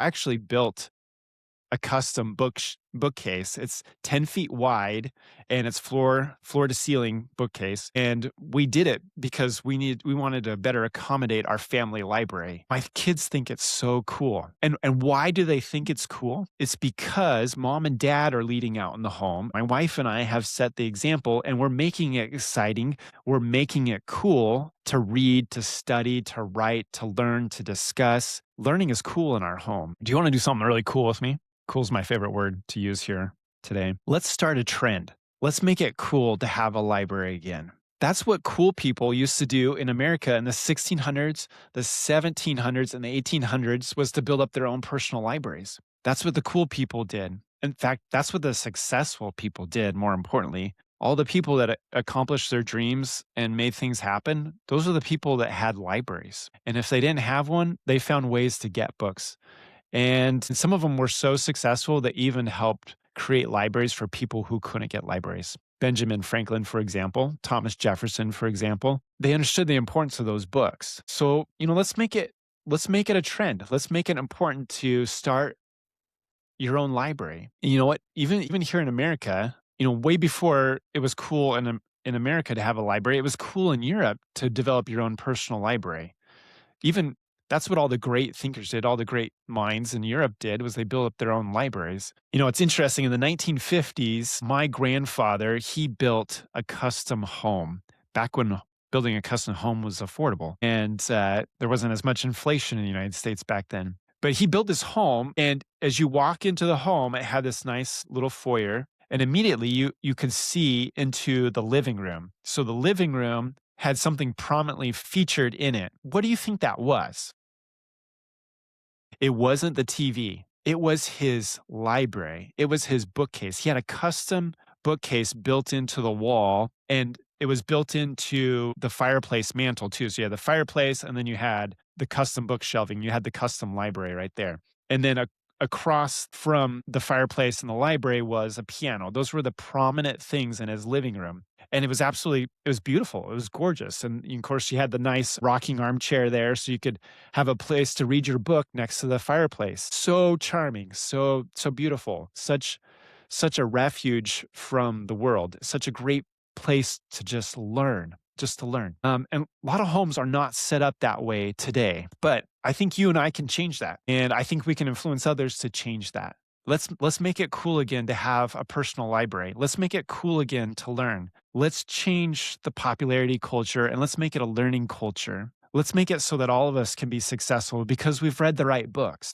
I actually built a custom bookcase. It's 10 feet wide and it's floor to ceiling bookcase. And we did it because we wanted to better accommodate our family library. My kids think it's so cool. And why do they think it's cool? It's because mom and dad are leading out in the home. My wife and I have set the example and we're making it exciting. We're making it cool to read, to study, to write, to learn, to discuss. Learning is cool in our home. Do you want to do something really cool with me? Cool is my favorite word to use here today. Let's start a trend. Let's make it cool to have a library again. That's what cool people used to do in America in the 1600s, the 1700s, and the 1800s was to build up their own personal libraries. That's what the cool people did. In fact, that's what the successful people did, more importantly. All the people that accomplished their dreams and made things happen, those are the people that had libraries. And if they didn't have one, they found ways to get books. And some of them were so successful that even helped create libraries for people who couldn't get libraries. Benjamin Franklin, for example, Thomas Jefferson, for example, they understood the importance of those books. So, let's make it a trend. Let's make it important to start your own library. And you know what? Even here in America, way before it was cool in America to have a library, it was cool in Europe to develop your own personal library. Even that's what all the great thinkers did, all the great minds in Europe did, was they built up their own libraries. It's interesting, in the 1950s, my grandfather, he built a custom home back when building a custom home was affordable. And there wasn't as much inflation in the United States back then. But he built this home, and as you walk into the home, it had this nice little foyer, and immediately you could see into the living room. So the living room had something prominently featured in it. What do you think that was? It wasn't the TV. It was his library. It was his bookcase. He had a custom bookcase built into the wall, and it was built into the fireplace mantle too. So you had the fireplace, and then you had the custom book shelving. You had the custom library right there. And then across from the fireplace and the library was a piano. Those were the prominent things in his living room. And it was beautiful. It was gorgeous. And of course, you had the nice rocking armchair there so you could have a place to read your book next to the fireplace. So charming, so beautiful. Such a refuge from the world. Such a great place to just learn. Just to learn. And a lot of homes are not set up that way today, but I think you and I can change that. And I think we can influence others to change that. Let's make it cool again to have a personal library. Let's make it cool again to learn. Let's change the popularity culture and let's make it a learning culture. Let's make it so that all of us can be successful because we've read the right books.